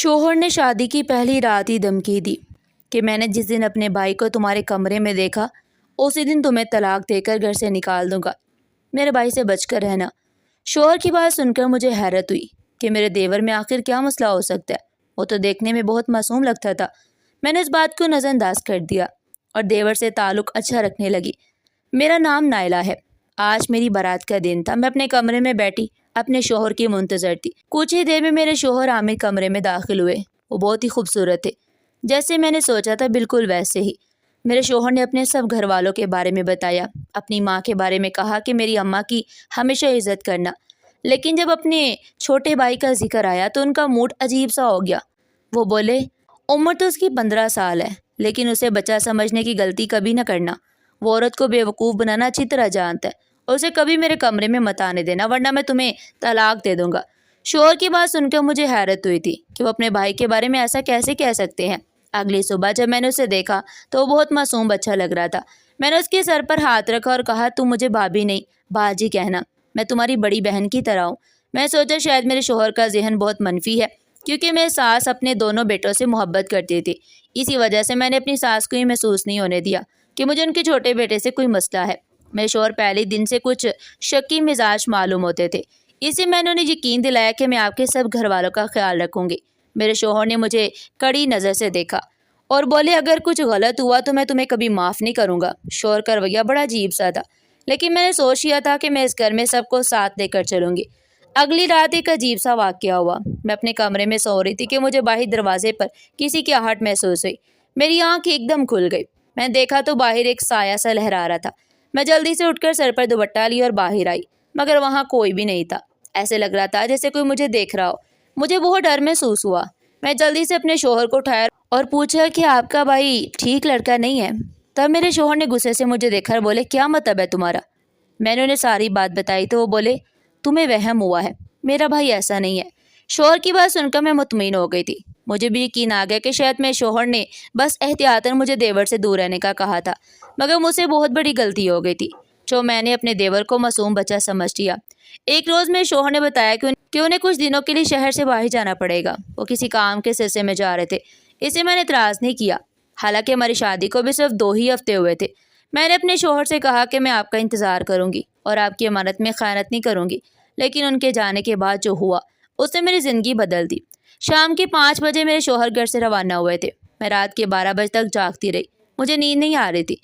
شوہر نے شادی کی پہلی رات ہی دھمکی دی کہ میں نے جس دن اپنے بھائی کو تمہارے کمرے میں دیکھا اسی دن تمہیں طلاق دے کر گھر سے نکال دوں گا، میرے بھائی سے بچ کر رہنا۔ شوہر کی بات سن کر مجھے حیرت ہوئی کہ میرے دیور میں آخر کیا مسئلہ ہو سکتا ہے، وہ تو دیکھنے میں بہت معصوم لگتا تھا۔ میں نے اس بات کو نظر انداز کر دیا اور دیور سے تعلق اچھا رکھنے لگی۔ میرا نام نائلہ ہے۔ آج میری بارات کا دن تھا۔ میں اپنے کمرے میں بیٹھی اپنے شوہر کی منتظر تھی۔ کچھ ہی دیر میں میرے شوہر عامر کمرے میں داخل ہوئے۔ وہ بہت ہی خوبصورت تھے، جیسے میں نے سوچا تھا بالکل ویسے ہی۔ میرے شوہر نے اپنے سب گھر والوں کے بارے میں بتایا، اپنی ماں کے بارے میں کہا کہ میری اماں کی ہمیشہ عزت کرنا، لیکن جب اپنے چھوٹے بھائی کا ذکر آیا تو ان کا موڈ عجیب سا ہو گیا۔ وہ بولے، عمر تو اس کی 15 سال ہے، لیکن اسے بچہ سمجھنے کی غلطی کبھی نہ کرنا۔ وہ عورت کو بیوقوف بنانا اچھی طرح جانتا ہے، اور اسے کبھی میرے کمرے میں مت آنے دینا، ورنہ میں تمہیں طلاق دے دوں گا۔ شوہر کی بات سن کر مجھے حیرت ہوئی تھی کہ وہ اپنے بھائی کے بارے میں ایسا کیسے کہہ سکتے ہیں۔ اگلی صبح جب میں نے اسے دیکھا تو وہ بہت معصوم بچہ لگ رہا تھا۔ میں نے اس کے سر پر ہاتھ رکھا اور کہا، تم مجھے بھابھی نہیں باجی کہنا، میں تمہاری بڑی بہن کی طرح ہوں۔ میں سوچا شاید میرے شوہر کا ذہن بہت منفی ہے، کیونکہ میری ساس اپنے دونوں بیٹوں سے محبت کرتی تھی۔ اسی وجہ سے میں نے اپنی ساس کو یہ محسوس نہیں ہونے دیا کہ مجھے ان کے چھوٹے بیٹے سے کوئی مسئلہ ہے۔ میرے شوہر پہلے دن سے کچھ شکی مزاج معلوم ہوتے تھے، اسی میں انہوں نے یقین دلایا کہ میں آپ کے سب گھر والوں کا خیال رکھوں گی۔ میرے شوہر نے مجھے کڑی نظر سے دیکھا اور بولے، اگر کچھ غلط ہوا تو میں تمہیں کبھی معاف نہیں کروں گا۔ شوہر کا رویہ بڑا عجیب سا تھا، لیکن میں نے سوچ لیا تھا کہ میں اس گھر میں سب کو ساتھ لے کر چلوں گی۔ اگلی رات ایک عجیب سا واقعہ ہوا۔ میں اپنے کمرے میں سو رہی تھی کہ مجھے باہر دروازے پر کسی کی آہٹ محسوس ہوئی۔ میری آنکھ ایک دم کھل گئی۔ میں نے دیکھا تو باہر ایک سایہ سا لہرا رہا تھا۔ میں جلدی سے اٹھ کر سر پر دوپٹہ لی اور باہر آئی، مگر وہاں کوئی بھی نہیں تھا۔ ایسے لگ رہا تھا جیسے کوئی مجھے دیکھ رہا ہو۔ مجھے بہت ڈر محسوس ہوا۔ میں جلدی سے اپنے شوہر کو اٹھایا اور پوچھا کہ آپ کا بھائی ٹھیک لڑکا نہیں ہے؟ تب میرے شوہر نے غصے سے مجھے دیکھا اور بولے، کیا مطلب ہے تمہارا؟ میں نے انہیں ساری بات بتائی تو وہ بولے، تمہیں وہم ہوا ہے، میرا بھائی ایسا نہیں ہے۔ شوہر کی بات سن کر میں مطمئن ہو گئی تھی۔ مجھے بھی یقین آ گیا کہ شاید میرے شوہر نے بس احتیاطاً مجھے دیور سے دور رہنے کا کہا تھا، مگر مجھ سے بہت بڑی غلطی ہو گئی تھی جو میں نے اپنے دیور کو معصوم بچہ سمجھ لیا۔ ایک روز میرے شوہر نے بتایا کہ انہیں کچھ دنوں کے لیے شہر سے باہر جانا پڑے گا۔ وہ کسی کام کے سلسلے میں جا رہے تھے۔ اسے میں نے اعتراض نہیں کیا، حالانکہ ہماری شادی کو بھی صرف 2 ہی ہفتے ہوئے تھے۔ میں نے اپنے شوہر سے کہا کہ میں آپ کا انتظار کروں گی اور آپ کی امانت میں خیانت نہیں کروں گی، لیکن ان کے جانے کے بعد جو ہوا اس نے میری زندگی بدل دی۔ شام کے 5 بجے میرے شوہر گھر سے روانہ ہوئے تھے۔ میں رات کے 12 بجے تک جاگتی رہی، مجھے نیند نہیں آ رہی تھی۔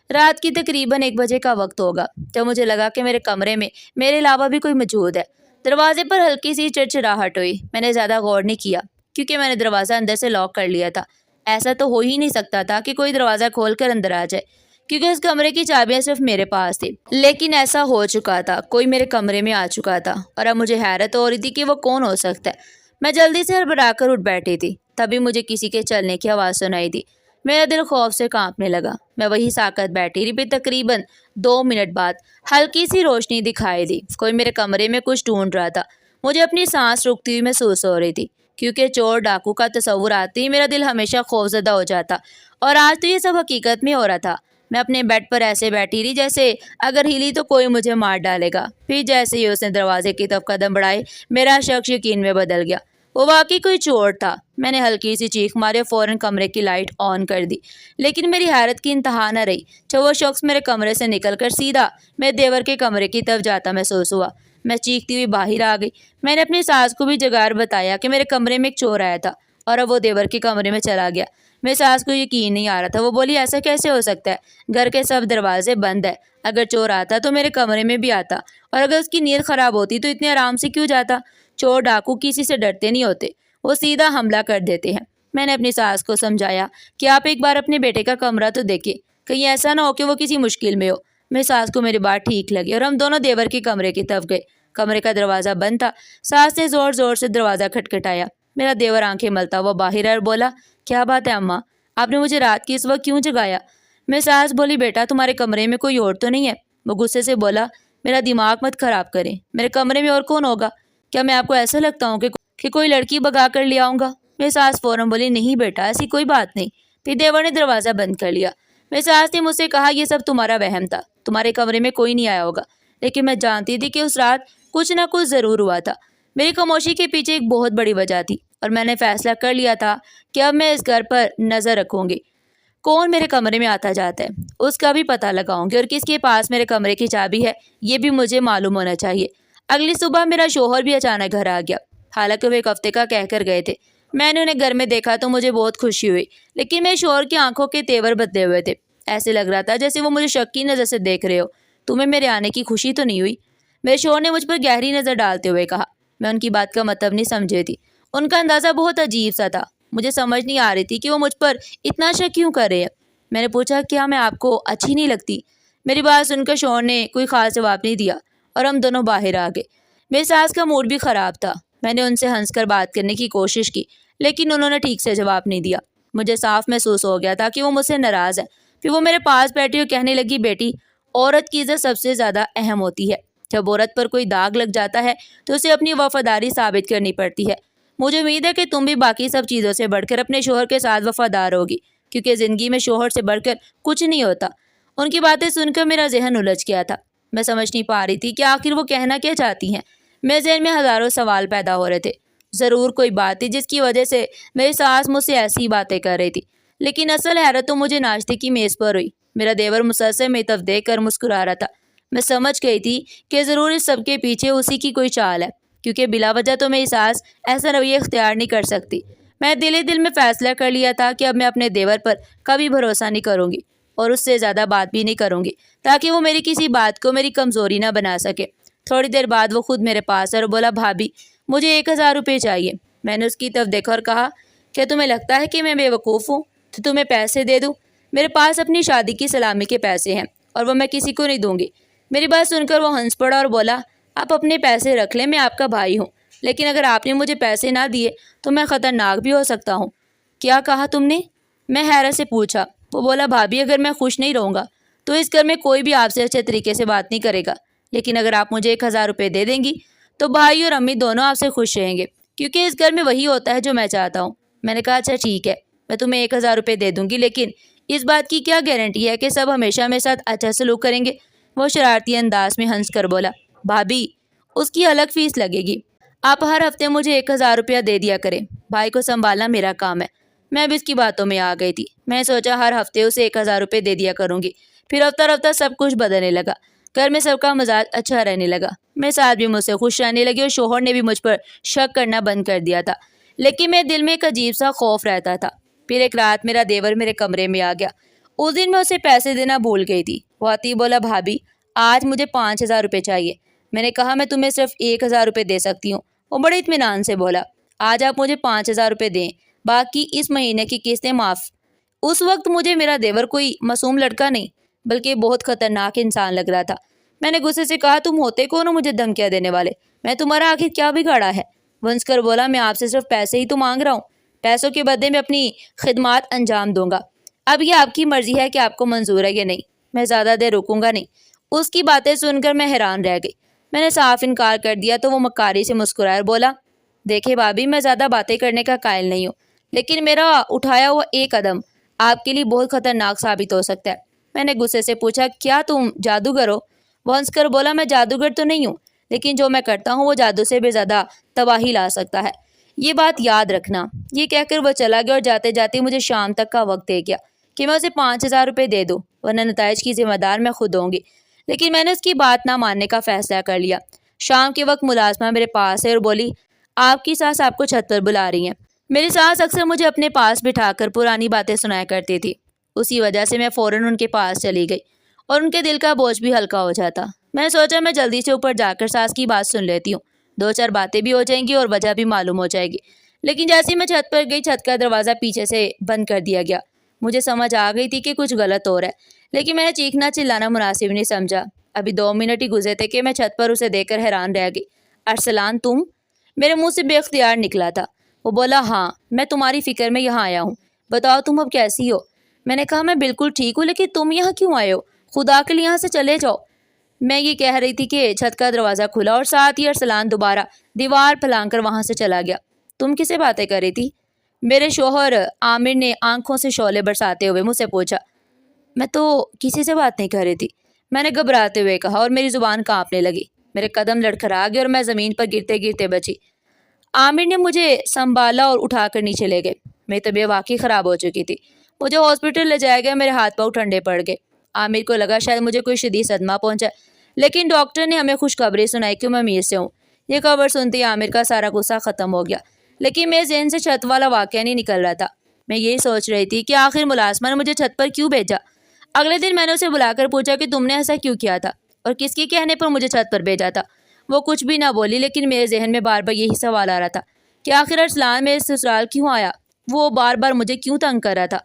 رات کی تقریباً 1 بجے کا وقت ہوگا جب مجھے لگا کہ میرے کمرے میں میرے علاوہ بھی کوئی موجود ہے۔ دروازے پر ہلکی سی چڑچڑاہٹ ہوئی۔ میں نے زیادہ غور نہیں کیا کیونکہ میں نے دروازہ اندر سے لاک کر لیا تھا۔ ایسا تو ہو ہی نہیں سکتا تھا کہ کوئی دروازہ کھول کر اندر آ جائے، کیونکہ اس کمرے کی چابیاں صرف میرے پاس تھی۔ لیکن ایسا ہو چکا تھا، کوئی میرے کمرے میں آ چکا تھا، اور اب مجھے حیرت ہو رہی تھی کہ وہ کون ہو سکتا ہے۔ میں جلدی سے ہڑبڑا کر اٹھ بیٹھی تھی، تبھی مجھے کسی کے چلنے کی آواز سنائی دی۔ میرا دل خوف سے کانپنے لگا۔ میں وہی ساکت بیٹھی رہی۔ پھر تقریباً 2 منٹ بعد ہلکی سی روشنی دکھائی دی۔ کوئی میرے کمرے میں کچھ ڈھونڈ رہا تھا۔ مجھے اپنی سانس رکتی ہوئی محسوس ہو رہی تھی، کیونکہ چور ڈاکو کا تصور آتے ہی میرا دل ہمیشہ خوفزدہ ہو جاتا، اور آج تو یہ سب حقیقت میں ہو رہا تھا۔ میں اپنے بیڈ پر ایسے بیٹھی رہی جیسے اگر ہلی تو کوئی مجھے مار ڈالے گا۔ پھر جیسے ہی اس نے دروازے کی طرف قدم بڑھائے، میرا شک یقین میں بدل گیا۔ وہ واقعی کوئی چور تھا۔ میں نے ہلکی سی چیخ ماری اور فوراً کمرے کی لائٹ آن کر دی، لیکن میری حیرت کی انتہا نہ رہی جب وہ شخص میرے کمرے سے نکل کر سیدھا میرے دیور کے کمرے کی طرف جاتا محسوس ہوا۔ میں چیختی ہوئی باہر آ گئی۔ میں نے اپنی ساس کو بھی جگار بتایا کہ میرے کمرے میں ایک چور آیا تھا اور اب وہ دیور کے کمرے میں چلا گیا۔ میری ساس کو یقین نہیں آ رہا تھا۔ وہ بولی، ایسا کیسے ہو سکتا ہے؟ گھر کے سب دروازے بند ہے، اگر چور آتا تو میرے کمرے میں بھی آتا، اور اگر اس کی نیند خراب ہوتی تو اتنے آرام سے کیوں جاتا؟ چور ڈاکو کسی سے ڈرتے نہیں ہوتے، وہ سیدھا حملہ کر دیتے ہیں۔ میں نے اپنی ساس کو سمجھایا کہ آپ ایک بار اپنے بیٹے کا کمرہ تو دیکھیں، کہیں ایسا نہ ہو کہ وہ کسی مشکل میں ہو۔ میری ساس کو میری بات ٹھیک لگی اور ہم دونوں دیور کے کمرے کی طرف گئے۔ کمرے کا دروازہ بند تھا۔ ساس نے زور زور سے دروازہ کھٹکھٹایا۔ میرا دیور آنکھیں ملتا ہوا باہر آیا اور بولا، کیا بات ہے اماں، آپ نے مجھے رات کی اس وقت کیوں جگایا؟ میری ساس بولی، بیٹا تمہارے کمرے میں کوئی اور تو نہیں ہے؟ وہ غصے سے بولا، میرا دماغ مت خراب کریں، میرے کمرے میں اور کون ہوگا؟ کیا میں آپ کو ایسا لگتا ہوں کہ کوئی لڑکی بگا کر لے آؤں گا؟ میری ساس فوراً بولی، نہیں بیٹا، ایسی کوئی بات نہیں۔ پھر دیور نے دروازہ بند کر لیا۔ میری ساس نے مجھ سے کہا، یہ سب تمہارا وہم تھا، تمہارے کمرے میں کوئی نہیں آیا ہوگا، لیکن میں جانتی تھی کہ اس رات کچھ نہ کچھ ضرور ہوا تھا۔ میری خاموشی کے پیچھے ایک بہت بڑی وجہ تھی۔ اور میں نے فیصلہ کر لیا تھا کہ اب میں اس گھر پر نظر رکھوں گی۔ کون میرے کمرے میں آتا جاتا ہے اس کا بھی پتہ لگاؤں گی، اور کس کے پاس میرے کمرے کی چابی ہے یہ بھی مجھے معلوم ہونا چاہیے۔ اگلی صبح میرا شوہر بھی اچانک گھر آ گیا، حالانکہ وہ ایک ہفتے کا کہہ کر گئے تھے۔ میں نے انہیں گھر میں دیکھا تو مجھے بہت خوشی ہوئی، لیکن میرے شوہر کی آنکھوں کے تیور بدلے ہوئے تھے۔ ایسے لگ رہا تھا جیسے وہ مجھے شک کی نظر سے دیکھ رہے ہو۔ تمہیں میرے آنے کی خوشی تو نہیں ہوئی؟ میرے شوہر نے مجھ پر گہری نظر ڈالتے ہوئے کہا۔ میں ان کی بات کا مطلب نہیں سمجھے تھی۔ ان کا اندازہ بہت عجیب سا تھا۔ مجھے سمجھ نہیں آ رہی تھی کہ وہ مجھ پر اتنا شک کیوں کر رہے ہیں۔ میں نے پوچھا، کیا میں آپ کو اچھی نہیں لگتی؟ میری بات سن کر شوہر نے کوئی خاص جواب نہیں دیا اور ہم دونوں باہر آ گئے۔ میری ساس کا موڈ بھی خراب تھا۔ میں نے ان سے ہنس کر بات کرنے کی کوشش کی، لیکن انہوں نے ٹھیک سے جواب نہیں دیا۔ مجھے صاف محسوس ہو گیا تھا کہ وہ مجھ سے ناراض ہے۔ پھر وہ میرے پاس بیٹھی اور کہنے لگی، بیٹی، عورت کی عزت سب سے زیادہ اہم ہوتی ہے۔ جب عورت پر کوئی داغ لگ جاتا ہے تو اسے اپنی وفاداری ثابت کرنی پڑتی ہے۔ مجھے امید ہے کہ تم بھی باقی سب چیزوں سے بڑھ کر اپنے شوہر کے ساتھ وفادار ہوگی، کیونکہ زندگی میں شوہر سے بڑھ کر کچھ نہیں ہوتا۔ ان کی باتیں سن کر میرا ذہن الجھ گیا تھا۔ میں سمجھ نہیں پا رہی تھی کہ آخر وہ کہنا کیا چاہتی ہیں۔ میرے ذہن میں ہزاروں سوال پیدا ہو رہے تھے۔ ضرور کوئی بات تھی جس کی وجہ سے میری ساس مجھ سے ایسی باتیں کر رہی تھی، لیکن اصل حیرت تو مجھے ناشتے کی میز پر ہوئی۔ میرا دیور مسلسل میری طرف دیکھ کر مسکرا رہا تھا۔ میں سمجھ گئی تھی کہ ضرور اس سب کے پیچھے اسی کی کوئی چال ہے، کیونکہ بلا وجہ تو میری ساس ایسا رویہ اختیار نہیں کر سکتی۔ میں دل ہی دل میں فیصلہ کر لیا تھا کہ اب میں اپنے دیور پر کبھی بھروسہ نہیں کروں گی اور اس سے زیادہ بات بھی نہیں کروں گی، تاکہ وہ میری کسی بات کو میری کمزوری نہ بنا سکے۔ تھوڑی دیر بعد وہ خود میرے پاس اور بولا، بھابھی، مجھے 1000 روپے چاہیے۔ میں نے اس کی طرف دیکھا اور کہا، کیا تمہیں لگتا ہے کہ میں بے وقوف ہوں تو تمہیں پیسے دے دوں؟ میرے پاس اپنی شادی کی سلامی کے پیسے ہیں اور وہ میں کسی کو نہیں دوں گی۔ میری بات سن کر وہ ہنس پڑا اور بولا، آپ اپنے پیسے رکھ لیں، میں آپ کا بھائی ہوں، لیکن اگر آپ نے مجھے پیسے نہ دیے تو میں خطرناک بھی ہو سکتا ہوں۔ کیا کہا تم نے؟ میں حیرت سے پوچھا۔ وہ بولا، بھابھی، اگر میں خوش نہیں رہوں گا تو اس گھر میں کوئی بھی آپ سے اچھے طریقے سے بات نہیں کرے گا، لیکن اگر آپ مجھے 1000 روپے دے دیں گی تو بھائی اور امی دونوں آپ سے خوش رہیں گے، کیونکہ اس گھر میں وہی ہوتا ہے جو میں چاہتا ہوں۔ میں نے کہا، اچھا ٹھیک ہے، میں تمہیں 1000 روپے دے دوں گی، لیکن اس بات کی کیا گارنٹی ہے کہ سب ہمیشہ میرے ساتھ اچھا سلوک کریں گے؟ وہ شرارتی انداز میں ہنس کر بولا، بھابھی، اس کی الگ فیس لگے گی۔ آپ ہر ہفتے مجھے 1000 روپیہ دے دیا کریں، بھائی کو سنبھالنا میرا کام ہے۔ میں اب اس کی باتوں میں آ گئی تھی۔ میں سوچا ہر ہفتے اسے 1000 روپے دے دیا کروں گی۔ پھر ہفتہ ہفتہ سب کچھ بدلنے لگا۔ گھر میں سب کا مزاج اچھا رہنے لگا۔ میرے ساتھ بھی مجھ سے خوش رہنے لگی اور شوہر نے بھی مجھ پر شک کرنا بند کر دیا تھا، لیکن میرے دل میں ایک عجیب سا خوف رہتا تھا۔ پھر ایک رات میرا دیور میرے کمرے میں آ گیا۔ اس دن میں اسے پیسے دینا بھول گئی تھی۔ وہ آتی بولا، بھابھی، آج مجھے 5000 روپے چاہیے۔ میں نے کہا، میں تمہیں صرف 1000 روپے دے سکتی ہوں۔ وہ بڑے اطمینان سے بولا، آج آپ مجھے 5000 روپے دیں، باقی اس مہینے کی قسطیں معاف۔ اس وقت مجھے میرا دیور کوئی معصوم لڑکا نہیں بلکہ بہت خطرناک انسان لگ رہا تھا۔ میں نے غصے سے کہا، تم ہوتے کون ہو مجھے دھمکیاں دینے والے؟ میں تمہارا آخر کیا بگاڑا ہے؟ وہ ہنس کر بولا، میں آپ سے صرف پیسے ہی تو مانگ رہا ہوں، پیسوں کے بدلے میں اپنی خدمات انجام دوں گا۔ اب یہ آپ کی مرضی ہے کہ آپ کو منظور ہے یا نہیں۔ میں زیادہ دیر رکوں گا نہیں۔ اس کی باتیں سن کر میں حیران رہ گئی۔ میں نے صاف انکار کر دیا تو وہ مکاری سے مسکرایا اور بولا، دیکھیں بھابھی، میں زیادہ باتیں کرنے کا قائل نہیں ہوں، لیکن میرا اٹھایا ہوا ایک قدم آپ کے لیے بہت خطرناک ثابت ہو سکتا ہے۔ میں نے غصے سے پوچھا، کیا تم جادوگر ہو؟ وہ ہنس کر بولا، میں جادوگر تو نہیں ہوں، لیکن جو میں کرتا ہوں وہ جادو سے بھی زیادہ تباہی لا سکتا ہے، یہ بات یاد رکھنا۔ یہ کہہ کر وہ چلا گیا اور جاتے جاتے مجھے شام تک کا وقت دے گیا کہ میں اسے 5000 روپے دے دوں، ورنہ نتائج کی ذمہ دار میں خود ہوں گی۔ لیکن میں نے اس کی بات نہ ماننے کا فیصلہ کر لیا۔ شام کے وقت ملازمہ میرے پاس ہے اور بولی، آپ کی ساس آپ کو چھت پر بلا رہی ہیں۔ میری ساس اکثر مجھے اپنے پاس بٹھا کر پرانی باتیں سنایا کرتی تھی، اسی وجہ سے میں فوراً ان کے پاس چلی گئی اور ان کے دل کا بوجھ بھی ہلکا ہو جاتا۔ میں نے سوچا میں جلدی سے اوپر جا کر ساس کی بات سن لیتی ہوں، 2-4 باتیں بھی ہو جائیں گی اور وجہ بھی معلوم ہو جائے گی۔ لیکن جیسے میں چھت پر گئی، چھت کا دروازہ پیچھے سے بند کر دیا گیا۔ مجھے سمجھ آ گئی تھی کہ کچھ غلط ہو رہا ہے، لیکن میں نے چیخنا چلانا مناسب نہیں سمجھا۔ ابھی 2 منٹ ہی گزرے تھے کہ میں چھت پر اسے دیکھ کر حیران رہ گئی۔ ارسلان، تم؟ میرے منہ سے بے اختیار نکلا تھا۔ وہ بولا، ہاں، میں تمہاری فکر میں یہاں آیا ہوں، بتاؤ تم اب کیسی ہو؟ میں نے کہا، میں بالکل ٹھیک ہوں، لیکن تم یہاں کیوں آئے ہو؟ خدا کے لیے یہاں سے چلے جاؤ۔ میں یہ کہہ رہی تھی کہ چھت کا دروازہ کھلا اور ساتھ ہی ارسلان دوبارہ دیوار پھلانگ کر وہاں سے چلا گیا۔ تم کس سے باتیں کر رہی تھی؟ میرے شوہر عامر نے آنکھوں سے شعلے برساتے ہوئے مجھ سے پوچھا۔ میں تو کسی سے بات نہیں کر رہی تھی، میں نے گھبراتے ہوئے کہا اور میری زبان کانپنے لگی۔ میرے قدم لڑکھڑا گئے اور میں زمین پر گرتے گرتے بچی۔ عامر نے مجھے سنبھالا اور اٹھا کر نیچے لے گئے۔ میری طبیعت واقعی خراب ہو چکی تھی۔ مجھے ہاسپٹل لے جایا گیا، میرے ہاتھ پاؤں ٹھنڈے پڑ گئے۔ عامر کو لگا شاید مجھے کوئی شدید صدمہ پہنچا، لیکن ڈاکٹر نے ہمیں خوشخبری سنائی کہ میں امیر سے ہوں۔ یہ خبر سنتے ہی عامر کا سارا غصہ ختم ہو گیا، لیکن میرے ذہن سے چھت والا واقعہ نہیں نکل رہا تھا۔ میں یہی سوچ رہی تھی کہ آخر ملازمہ نے مجھے چھت پر کیوں بھیجا۔ اگلے دن میں نے اسے بلا کر پوچھا کہ تم نے ایسا کیوں کیا تھا اور کس کے کہنے پر مجھے چھت پر بھیجا تھا۔ وہ کچھ بھی نہ بولی، لیکن میرے ذہن میں بار بار یہی سوال آ رہا تھا کہ آخر ارسلان میرے سسرال کیوں آیا، وہ بار بار مجھے کیوں تنگ کر رہا تھا۔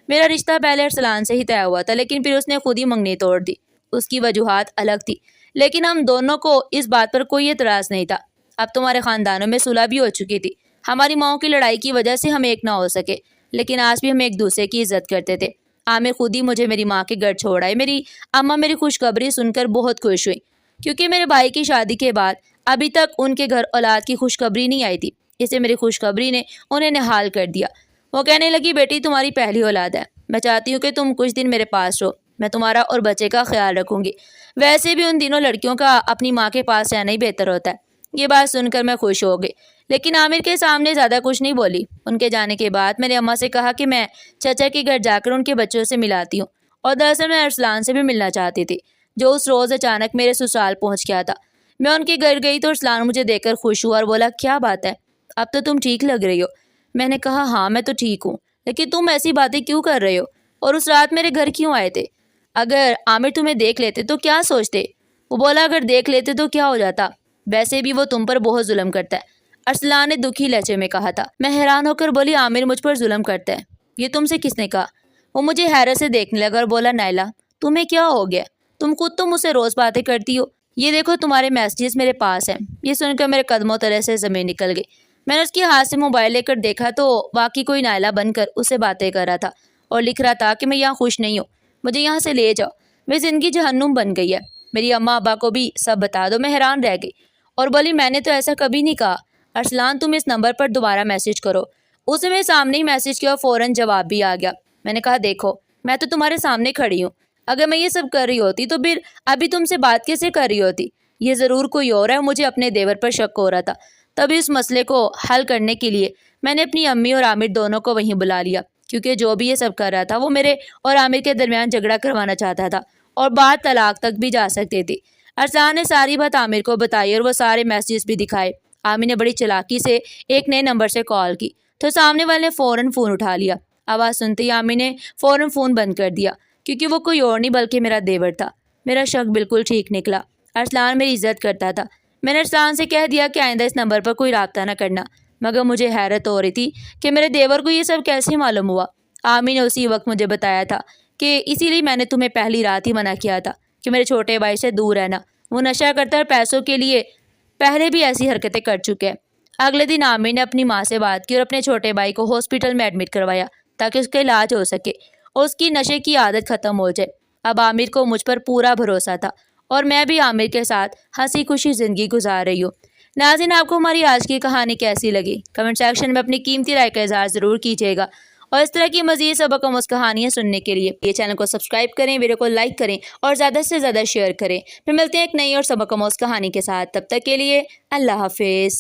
میرا رشتہ پہلے ارسلان سے ہی طے ہوا تھا، لیکن پھر اس نے خود ہی منگنی توڑ دی۔ اس کی وجوہات الگ تھی، لیکن ہم دونوں کو اس بات پر کوئی اعتراض نہیں تھا۔ اب تمہارے خاندانوں میں صلح بھی ہو چکی تھی۔ ہماری ماؤں کی لڑائی کی وجہ سے ہم ایک نہ ہو سکے، لیکن آج بھی ہم ایک دوسرے کی عزت کرتے تھے۔ عامر خود ہی مجھے میری ماں کے گھر چھوڑ آئے۔ میری اماں میری خوشخبری سن کر بہت خوش ہوئی، کیونکہ میرے بھائی کی شادی کے بعد ابھی تک ان کے گھر اولاد کی خوشخبری نہیں آئی تھی۔ اسے میری خوشخبری نے انہیں نہال کر دیا۔ وہ کہنے لگی، بیٹی تمہاری پہلی اولاد ہے، میں چاہتی ہوں کہ تم کچھ دن میرے پاس رہو، میں تمہارا اور بچے کا خیال رکھوں گی۔ ویسے بھی ان دنوں لڑکیوں کا اپنی ماں کے پاس رہنا ہی بہتر ہوتا ہے۔ یہ بات سن کر میں خوش ہو گئی، لیکن عامر کے سامنے زیادہ کچھ نہیں بولی۔ ان کے جانے کے بعد میں نے اماں سے کہا کہ میں چچا کے گھر جا کر ان کے بچوں سے ملاتی ہوں، اور دراصل میں ارسلان سے بھی ملنا چاہتی تھی، جو اس روز اچانک میرے سسرال پہنچ گیا تھا۔ میں ان کے گھر گئی تو ارسلان مجھے دیکھ کر خوش ہوا اور بولا، کیا بات ہے، اب تو تم ٹھیک لگ رہی ہو۔ میں نے کہا، ہاں میں تو ٹھیک ہوں، لیکن تم ایسی باتیں کیوں کر رہے ہو، اور اس رات میرے گھر کیوں آئے تھے؟ اگر عامر تمہیں دیکھ لیتے تو کیا سوچتے؟ وہ بولا، اگر دیکھ لیتے تو کیا ہو جاتا، ویسے بھی وہ تم پر بہت ظلم کرتا ہے، ارسلان نے دکھی لہجے میں کہا تھا۔ میں حیران ہو کر بولی، عامر مجھ پر ظلم کرتا ہے، یہ تم سے کس نے کہا؟ وہ مجھے حیرت سے دیکھنے لگا اور بولا، نائلہ تمہیں کیا ہو گیا، تم خود تو مجھ سے روز باتیں کرتی ہو، یہ دیکھو تمہارے میسیجز میرے پاس ہیں۔ یہ سن کر میرے قدموں تلے سے زمین نکل گئی۔ میں نے اس کے ہاتھ سے موبائل لے کر دیکھا تو واقعی کوئی نائلہ بن کر اس سے باتیں کر رہا تھا اور لکھ رہا تھا کہ میں یہاں خوش نہیں ہوں، مجھے یہاں سے لے جاؤ، میری زندگی جہنم بن گئی ہے، میری اماں ابا کو بھی سب بتا دو۔ میں حیران رہ گئی اور بولی، میں نے تو ایسا کبھی نہیں کہا، ارسلان تم اس نمبر پر دوبارہ میسیج کرو۔ اس نے میرے سامنے ہی میسیج کیا اور فوراً جواب بھی آ گیا۔ میں نے کہا، دیکھو میں تو تمہارے سامنے کھڑی ہوں، اگر میں یہ سب کر رہی ہوتی تو پھر ابھی تم سے بات کیسے کر رہی ہوتی؟ یہ ضرور کوئی اور ہے۔ مجھے اپنے دیور پر شک ہو رہا تھا۔ تبھی اس مسئلے کو حل کرنے کے لیے میں نے اپنی امی اور عامر دونوں کو وہیں بلا لیا، کیونکہ جو بھی یہ سب کر رہا تھا وہ میرے اور عامر کے درمیان جھگڑا کروانا چاہتا تھا، اور بات طلاق تک بھی جا سکتی تھی۔ ارسلان نے ساری بات عامر کو بتائی اور وہ سارے میسیجز بھی دکھائے۔ عامر نے بڑی چلاکی سے ایک نئے نمبر سے کال کی تو سامنے والے نے فوراً فون اٹھا لیا۔ آواز سنتے ہی عامر نے فوراً فون بند کر دیا، کیونکہ وہ کوئی اور نہیں بلکہ میرا دیور تھا۔ میرا شک بالکل ٹھیک نکلا، ارسلان میری عزت کرتا تھا۔ میں نے ارسلان سے کہہ دیا کہ آئندہ اس نمبر پر کوئی رابطہ نہ کرنا، مگر مجھے حیرت ہو رہی تھی کہ میرے دیور کو یہ سب کیسے معلوم ہوا۔ عامر نے اسی وقت مجھے بتایا تھا کہ اسی لیے میں نے تمہیں پہلی رات ہی منع کیا تھا کہ میرے چھوٹے بھائی سے دور رہنا، وہ نشہ کرتا ہے اور پیسوں کے لیے پہلے بھی ایسی حرکتیں کر چکے ہیں۔ اگلے دن عامر نے اپنی ماں سے بات کی اور اپنے چھوٹے بھائی کو ہاسپٹل میں ایڈمٹ کروایا تاکہ اس کا علاج ہو سکے اور اس کی نشے کی عادت ختم ہو جائے۔ اب عامر کو مجھ پر پورا بھروسہ تھا اور میں بھی عامر کے ساتھ ہنسی خوشی زندگی گزار رہی ہوں۔ ناظرین، آپ کو ہماری آج کی کہانی کیسی لگی؟ کمنٹ سیکشن میں اپنی قیمتی رائے کا اظہار ضرور کیجیے گا، اور اس طرح کی مزید سبق آموز کہانیاں سننے کے لیے یہ چینل کو سبسکرائب کریں، ویڈیو کو لائک کریں اور زیادہ سے زیادہ شیئر کریں۔ پھر ملتے ہیں ایک نئی اور سبق آموز کہانی کے ساتھ، تب تک کے لیے اللہ حافظ۔